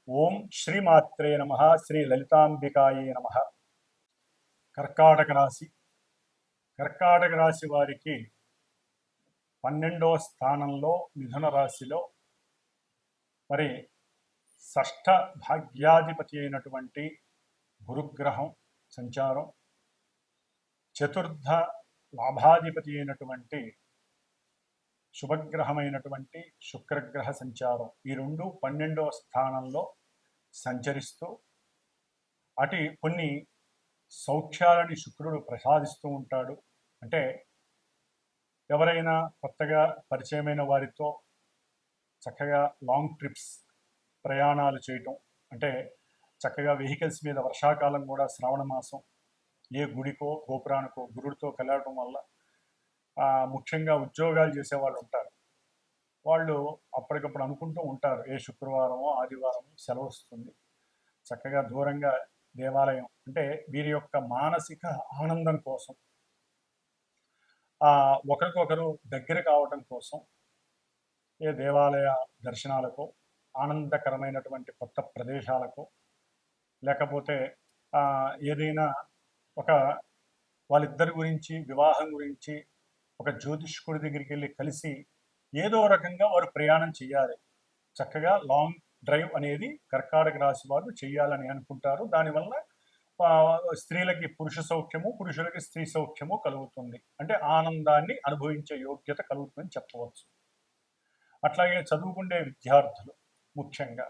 ఓం శ్రీమాత్రే నమః, శ్రీ లలితాంబికాయే నమః. కర్కాటక రాశి. కర్కాటక రాశి వారికి 12వ స్థానంలో మిథున రాశిలో మరి షష్ఠ భాగ్యాధిపతి అయినటువంటి గురుగ్రహం సంచారం, చతుర్థ లాభాధిపతి అయినటువంటి శుభగ్రహమైనటువంటి శుక్రగ్రహ సంచారం, ఈ రెండు 12వ స్థానంలో సంచరిస్తూ అటు కొన్ని సౌఖ్యాలని శుక్రుడు ప్రసాదిస్తూ ఉంటాడు. అంటే ఎవరైనా కొత్తగా పరిచయమైన వారితో చక్కగా లాంగ్ ట్రిప్స్ ప్రయాణాలు చేయటం, అంటే చక్కగా వెహికల్స్ మీద వర్షాకాలం కూడా శ్రావణ మాసం ఏ గుడికో గోపురానికో గురుడితో కలవటం వల్ల ముఖ్యంగా ఉద్యోగాలు చేసేవాళ్ళు ఉంటారు. వాళ్ళు అప్పటికప్పుడు అనుకుంటూ ఉంటారు ఏ శుక్రవారమో ఆదివారమో సెలవు వస్తుంది, చక్కగా దూరంగా దేవాలయం, అంటే వీరి యొక్క మానసిక ఆనందం కోసం ఒకరికొకరు దగ్గర కావటం కోసం ఏ దేవాలయ దర్శనాలకు, ఆనందకరమైనటువంటి కొత్త ప్రదేశాలకు, లేకపోతే ఏదైనా ఒక వాళ్ళిద్దరి గురించి వివాహం గురించి ఒక జ్యోతిష్కుడి దగ్గరికి వెళ్ళి కలిసి ఏదో రకంగా వారు ప్రయాణం చేయాలి. చక్కగా లాంగ్ డ్రైవ్ అనేది కర్కాటక రాశి వారు చేయాలని అనుకుంటారు. దానివల్ల స్త్రీలకి పురుష సౌఖ్యము, పురుషులకి స్త్రీ సౌఖ్యము కలుగుతుంది. అంటే ఆనందాన్ని అనుభవించే యోగ్యత కలుగుతుందని చెప్పవచ్చు. అట్లాగే చదువుకునే విద్యార్థులు ముఖ్యంగా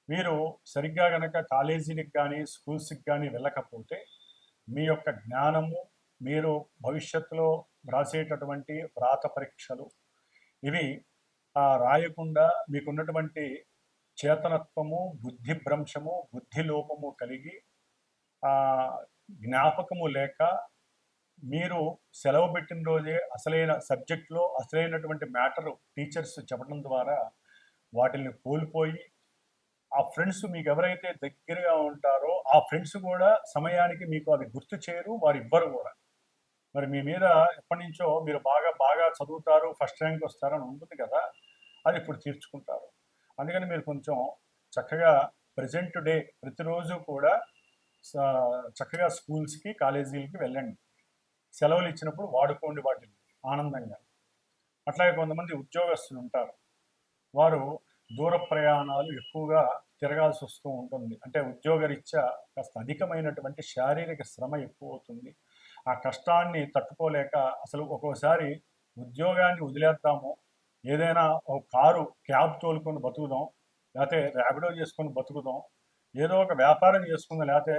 మీరు సరిగ్గా కనుక కాలేజీలకు కానీ స్కూల్స్కి కానీ వెళ్ళకపోతే మీ యొక్క జ్ఞానము, మీరు భవిష్యత్తులో రాసేటటువంటి వ్రాత పరీక్షలు ఇవి రాయకుండా మీకున్నటువంటి చేతనత్వము, బుద్ధి భ్రంశము, బుద్ధి లోపము కలిగి జ్ఞాపకము లేక మీరు సెలవు పెట్టిన రోజే అసలైన సబ్జెక్ట్లో అసలైనటువంటి మ్యాటరు టీచర్స్ చెప్పడం ద్వారా వాటిని కోల్పోయి ఆ ఫ్రెండ్స్ మీకు ఎవరైతే దగ్గరగా ఉంటారో ఆ ఫ్రెండ్స్ కూడా సమయానికి మీకు అది గుర్తు చేయరు, వారివ్వరు కూడా. మరి మీ మీద ఎప్పటి నుంచో మీరు బాగా చదువుతారు, ఫస్ట్ ర్యాంక్ వస్తారని ఉంటుంది కదా, అది ఇప్పుడు తీర్చుకుంటారు. అందుకని మీరు కొంచెం చక్కగా ప్రజెంట్ డే ప్రతిరోజు కూడా చక్కగా స్కూల్స్కి కాలేజీలకి వెళ్ళండి. సెలవులు ఇచ్చినప్పుడు వాడుకోండి వాటిని ఆనందంగా. అట్లాగే కొంతమంది ఉద్యోగస్తులు ఉంటారు, వారు దూర ప్రయాణాలు ఎక్కువగా తిరగాల్సి వస్తూ ఉంటుంది. అంటే ఉద్యోగరీత్యా కాస్త అధికమైనటువంటి శారీరక శ్రమ ఎక్కువ అవుతుంది. ఆ కష్టాన్ని తట్టుకోలేక అసలు ఒక్కోసారి ఉద్యోగాన్ని వదిలేద్దాము, ఏదైనా ఒక కారు క్యాబ్ తోలుకొని బతుకుదాం, లేకపోతే ర్యాపిడో చేసుకొని బతుకుదాం, ఏదో ఒక వ్యాపారం చేసుకుందాం, లేకపోతే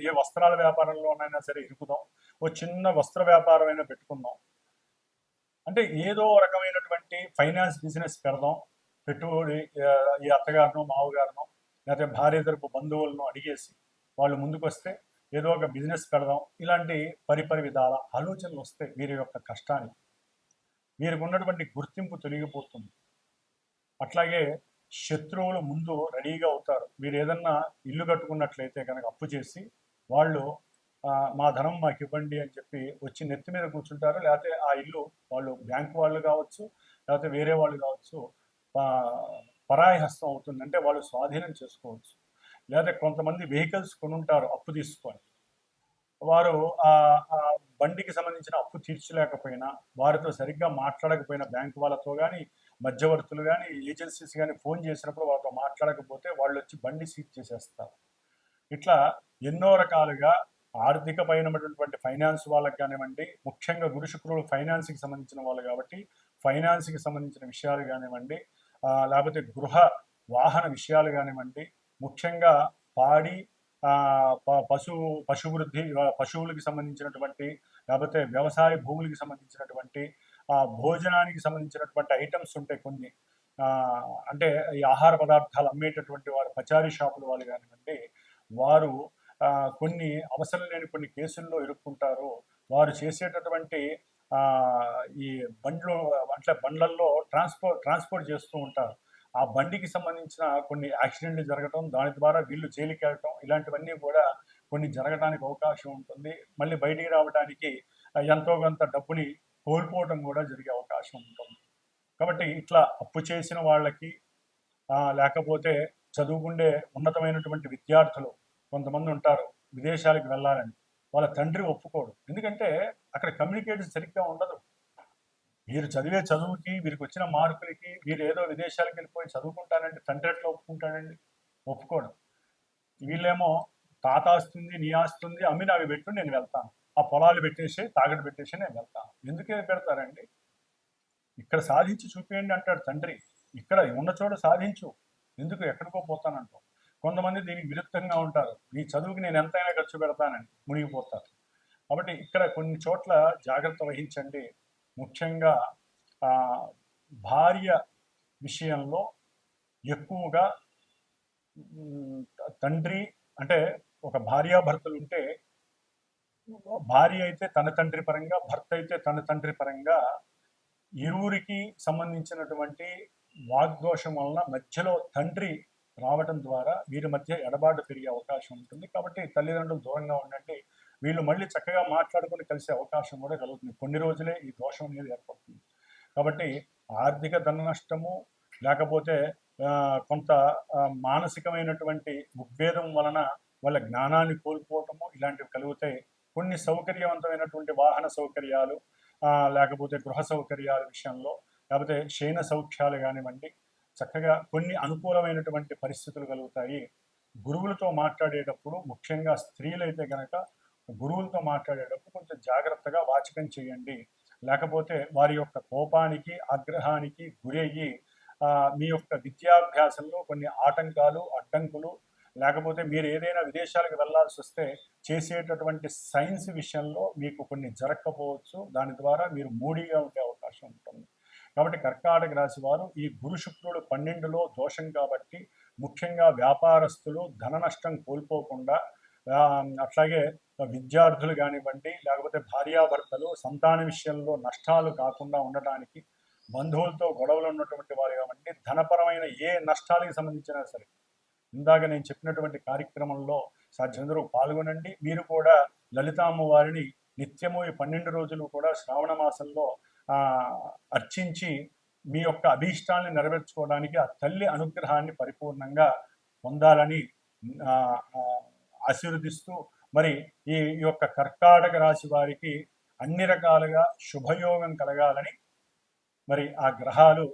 ఏ వస్త్రాల వ్యాపారంలోనైనా సరే ఇరుకుదాం, ఓ చిన్న వస్త్ర వ్యాపారం అయినా పెట్టుకుందాం, అంటే ఏదో రకమైనటువంటి ఫైనాన్స్ బిజినెస్ పెడదాం, పెట్టుబడి ఈ అత్తగారినో మామగారినో లేకపోతే భార్య తరపు బంధువులను అడిగేసి వాళ్ళు ముందుకు వస్తే ఏదో ఒక బిజినెస్ పెడదాం, ఇలాంటి పరిపరి విధాల ఆలోచనలు వస్తే వీరి యొక్క కష్టానికి వీరికి ఉన్నటువంటి గుర్తింపు తొలగిపోతుంది. అట్లాగే శత్రువులు ముందు రెడీగా అవుతారు. మీరు ఏదన్నా ఇల్లు కట్టుకున్నట్లయితే కనుక అప్పు చేసి వాళ్ళు మా ధనం మాకు ఇవ్వండి అని చెప్పి వచ్చి నెత్తి మీద కూర్చుంటారు. లేకపోతే ఆ ఇల్లు వాళ్ళు బ్యాంకు వాళ్ళు కావచ్చు, లేకపోతే వేరే వాళ్ళు కావచ్చు, పరాయి హస్తం అవుతుంది, అంటే వాళ్ళు స్వాధీనం చేసుకోవచ్చు. లేదా కొంతమంది వెహికల్స్ కొనుంటారు అప్పు తీసుకొని, వారు ఆ బండికి సంబంధించిన అప్పు తీర్చలేకపోయినా, వారితో సరిగ్గా మాట్లాడకపోయినా, బ్యాంకు వాళ్ళతో కానీ మధ్యవర్తులు కానీ ఏజెన్సీస్ కానీ ఫోన్ చేసినప్పుడు వాళ్ళతో మాట్లాడకపోతే వాళ్ళు వచ్చి బండి సీజ్ చేసేస్తారు. ఇట్లా ఎన్నో రకాలుగా ఆర్థికపైనటువంటి ఫైనాన్స్ వాళ్ళకి కానివ్వండి, ముఖ్యంగా గురు శుక్రుడు ఫైనాన్స్కి సంబంధించిన వాళ్ళు కాబట్టి ఫైనాన్స్కి సంబంధించిన విషయాలు కానివ్వండి, లేకపోతే గృహ వాహన విషయాలు కానివ్వండి, ముఖ్యంగా పాడి పశువృద్ధి, పశువులకి సంబంధించినటువంటి, లేకపోతే వ్యవసాయ భూములకి సంబంధించినటువంటి భోజనానికి సంబంధించినటువంటి ఐటమ్స్ ఉంటాయి కొన్ని, అంటే ఈ ఆహార పదార్థాలు అమ్మేటటువంటి వారు పచారీ షాపుల వాళ్ళు కానివ్వండి, వారు కొన్ని అవసరం లేని కొన్ని కేసుల్లో ఇరుక్కుంటారు. వారు చేసేటటువంటి ఈ బండ్లు అంటే బండ్లల్లో ట్రాన్స్పోర్ట్ చేస్తూ ఉంటారు. ఆ బండికి సంబంధించిన కొన్ని యాక్సిడెంట్లు జరగటం, దాని ద్వారా వీళ్ళు జైలుకి వెళ్ళటం, ఇలాంటివన్నీ కూడా కొన్ని జరగడానికి అవకాశం ఉంటుంది. మళ్ళీ బయటికి రావడానికి ఎంతో కొంత డబ్బుని కోల్పోవటం కూడా జరిగే అవకాశం ఉంటుంది. కాబట్టి ఇట్లా అప్పు చేసిన వాళ్ళకి లేకపోతే చదువుకుండే ఉన్నతమైనటువంటి విద్యార్థులు కొంతమంది ఉంటారు విదేశాలకు వెళ్ళాలని, వాళ్ళ తండ్రి ఒప్పుకోడు. ఎందుకంటే అక్కడ కమ్యూనికేషన్ సరిగ్గా ఉండదు. వీరు చదివే చదువుకి, వీరికి వచ్చిన మార్కులకి వీరు ఏదో విదేశాలకు వెళ్ళిపోయి చదువుకుంటానంటే తండ్రి ఎట్లా ఒప్పుకుంటానండి? ఒప్పుకోడు. వీళ్ళేమో తాత ఆస్తుంది, నీ ఆస్తుంది, అమ్మి అవి పెట్టు, నేను వెళ్తాను, ఆ పొలాలు పెట్టేసి తాగడి పెట్టేసి నేను వెళ్తాను. ఎందుకే పెడతారండి? ఇక్కడ సాధించి చూపించండి అంటాడు తండ్రి. ఇక్కడ ఉన్న చోట సాధించు, ఎందుకు ఎక్కడికో పోతానంటావు. కొంతమంది దీనికి విరుద్ధంగా ఉంటారు. నీ చదువుకి నేను ఎంతైనా ఖర్చు పెడతానని మునిగిపోతారు. కాబట్టి ఇక్కడ కొన్ని చోట్ల జాగ్రత్త వహించండి. ముఖ్యంగా భార్య విషయంలో ఎక్కువగా తండ్రి అంటే ఒక భార్యాభర్తలు ఉంటే, భార్య అయితే తన తండ్రి పరంగా, భర్త అయితే తన తండ్రి పరంగా ఇరువురికి సంబంధించినటువంటి వాగ్దోషం వలన మధ్యలో తండ్రి రావడం ద్వారా వీరి మధ్య ఎడబాటు పెరిగే అవకాశం ఉంటుంది. కాబట్టి తల్లిదండ్రులు దూరంగా ఉండండి. వీళ్ళు మళ్ళీ చక్కగా మాట్లాడుకుని కలిసే అవకాశం కూడా కలుగుతుంది. కొన్ని రోజులే ఈ దోషం అనేది ఏర్పడుతుంది. కాబట్టి ఆర్థిక ధన నష్టము, లేకపోతే కొంత మానసికమైనటువంటి ఉద్వేగం వలన వాళ్ళ జ్ఞానాన్ని కోల్పోవటము ఇలాంటివి కలుగుతాయి. కొన్ని సౌకర్యవంతమైనటువంటి వాహన సౌకర్యాలు, లేకపోతే గృహ సౌకర్యాల విషయంలో, లేకపోతే శయన సౌఖ్యాలు కానివ్వండి, చక్కగా కొన్ని అనుకూలమైనటువంటి పరిస్థితులు కలుగుతాయి. గురువులతో మాట్లాడేటప్పుడు, ముఖ్యంగా స్త్రీలైతే కనుక గురువులతో మాట్లాడేటప్పుడు కొంచెం జాగ్రత్తగా వాచకం చేయండి. లేకపోతే వారి యొక్క కోపానికి, ఆగ్రహానికి గురయ్యి మీ యొక్క విద్యాభ్యాసంలో కొన్ని ఆటంకాలు, అడ్డంకులు, లేకపోతే మీరు ఏదైనా విదేశాలకు వెళ్ళాల్సి వస్తే చేసేటటువంటి సైన్స్ విషయంలో మీకు కొన్ని జరగకపోవచ్చు. దాని ద్వారా మీరు మూడీగా ఉండే అవకాశం ఉంటుంది. కాబట్టి కర్కాటక రాశి వారు ఈ గురు శుక్రుడు 12లో దోషం కాబట్టి ముఖ్యంగా వ్యాపారస్తులు ధన నష్టం కోల్పోకుండా, అట్లాగే విద్యార్థులు కానివ్వండి, లేకపోతే భార్యాభర్తలు సంతాన విషయంలో నష్టాలు కాకుండా ఉండటానికి, బంధువులతో గొడవలు ఉన్నటువంటి వారు కాబట్టి ధనపరమైన ఏ నష్టాలకు సంబంధించినా సరే ఇందాక నేను చెప్పినటువంటి కార్యక్రమంలో సాధ్యందరూ పాల్గొనండి. మీరు కూడా లలితామ్మ వారిని నిత్యము ఈ 12 రోజులు కూడా శ్రావణ మాసంలో అర్చించి మీ యొక్క అభీష్టాన్ని నెరవేర్చుకోవడానికి ఆ తల్లి అనుగ్రహాన్ని పరిపూర్ణంగా పొందాలని ఆశీర్వదిస్తూ, మరి ఈ యొక్క కర్కాటక రాశి వారికి అన్ని రకాలుగా శుభయోగం కలగాలని మరి ఆ గ్రహాలు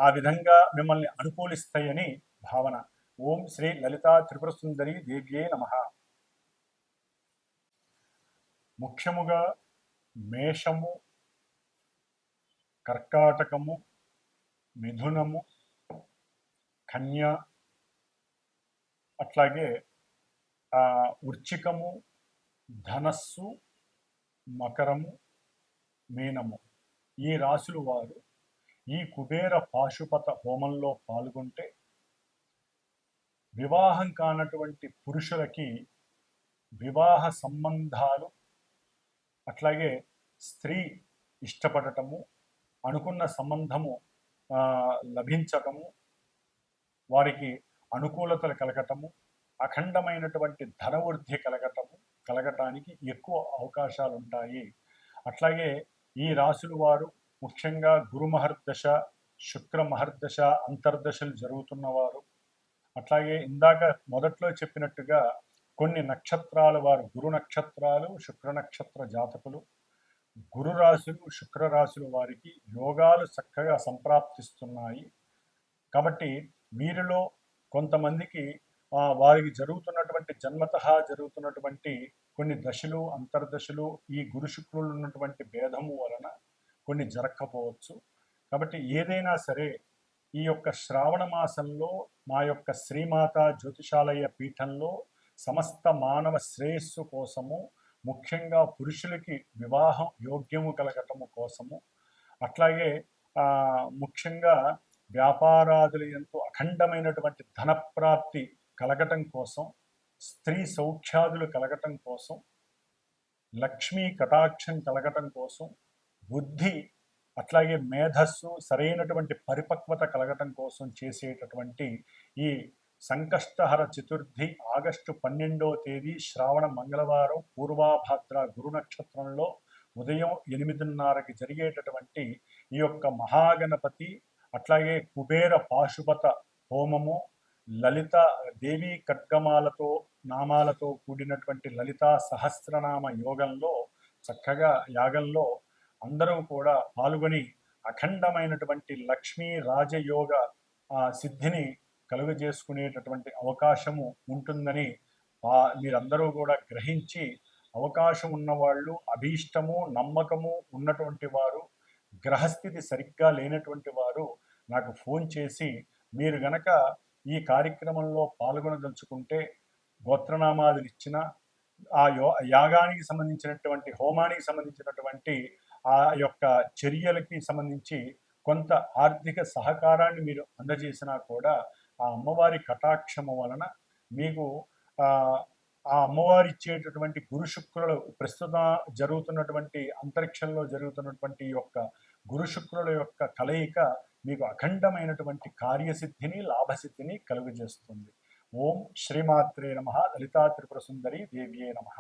ఆ విధంగా మిమ్మల్ని అనుకూలిస్తాయని భావన. ఓం శ్రీ లలితా త్రిపుర సుందరి దేవ్యే నమః. ముఖ్యముగా మేషము, కర్కాటకము, మిథునము, కన్య, అట్లాగే వృశ్చికము, ధనస్సు, మకరము, మీనము, ఈ రాశులు వారు ఈ కుబేర పాశుపత హోమంలో పాల్గొంటే వివాహం కానటువంటి పురుషులకి వివాహ సంబంధాలు, అట్లాగే స్త్రీ ఇష్టపడటము, అనుకున్న సంబంధము లభించటము, వారికి అనుకూలతలు కలగటము, అఖండమైనటువంటి ధనవృద్ధి కలగటానికి ఎక్కువ అవకాశాలు ఉంటాయి. అట్లాగే ఈ రాశుల వారు ముఖ్యంగా గురు మహర్దశ, శుక్ర మహర్దశ అంతర్దశలు జరుగుతున్నవారు, అట్లాగే ఇందాక మొదట్లో చెప్పినట్టుగా కొన్ని నక్షత్రాల వారు, గురు నక్షత్రాలు, శుక్ర నక్షత్ర జాతకులు, గురు రాశులు, శుక్ర రాశుల వారికి యోగాలు చక్కగా సంప్రాప్తిస్తున్నాయి. కాబట్టి వీరిలో కొంతమందికి వారికి జరుగుతున్నటువంటి జన్మతః జరుగుతున్నటువంటి కొన్ని దశలు, అంతర్దశలు ఈ గురు శుక్రులు ఉన్నటువంటి భేదము వలన కొన్ని జరగకపోవచ్చు. కాబట్టి ఏదైనా సరే ఈ యొక్క శ్రావణ మాసంలో మా యొక్క శ్రీమాత జ్యోతిషాలయ పీఠంలో సమస్త మానవ శ్రేయస్సు కోసము, ముఖ్యంగా పురుషులకి వివాహం యోగ్యము కలగటము కోసము, అట్లాగే ముఖ్యంగా వ్యాపారాదుల యందు అఖండమైనటువంటి ధనప్రాప్తి కలగటం కోసం, స్త్రీ సౌఖ్యాదులు కలగటం కోసం, లక్ష్మీ కటాక్షం కలగటం కోసం, బుద్ధి అట్లాగే మేధస్సు సరైనటువంటి పరిపక్వత కలగటం కోసం చేసేటటువంటి ఈ సంకష్టహర చతుర్థి ఆగస్టు 12వ తేదీ శ్రావణ మంగళవారం పూర్వాభాద్ర గురు నక్షత్రంలో ఉదయం 8:30కి జరిగేటటువంటి ఈ యొక్క మహాగణపతి అట్లాగే కుబేర పాశుపత హోమము, లలిత దేవీ ఖడ్గమాలతో నామాలతో కూడినటువంటి లలితా సహస్రనామ యోగంలో చక్కగా యాగంలో అందరూ కూడా పాల్గొని అఖండమైనటువంటి లక్ష్మీ రాజయోగ సిద్ధిని కలుగజేసుకునేటటువంటి అవకాశము ఉంటుందని మీరందరూ కూడా గ్రహించి, అవకాశం ఉన్నవాళ్ళు, అభీష్టము నమ్మకము ఉన్నటువంటి వారు, గ్రహస్థితి సరిగ్గా లేనటువంటి వారు నాకు ఫోన్ చేసి మీరు గనక ఈ కార్యక్రమంలో పాల్గొనదలుచుకుంటే గోత్రనామాదులు ఇచ్చిన ఆ యాగానికి సంబంధించినటువంటి హోమానికి సంబంధించినటువంటి ఆ యొక్క చర్యలకి సంబంధించి కొంత ఆర్థిక సహకారాన్ని మీరు అందజేసినా కూడా ఆ అమ్మవారి కటాక్షము వలన మీకు ఆ అమ్మవారి ఇచ్చేటటువంటి గురు శుక్రులు ప్రస్తుతం జరుగుతున్నటువంటి అంతరిక్షంలో జరుగుతున్నటువంటి యొక్క గురు శుక్రుల యొక్క కలయిక మీకు అఖండమైనటువంటి కార్యసిద్ధిని లాభసిద్ధిని కలుగజేస్తుంది. ఓం శ్రీమాత్రే నమః. లలితా త్రిపుర సుందరి దేవ్యే నమః.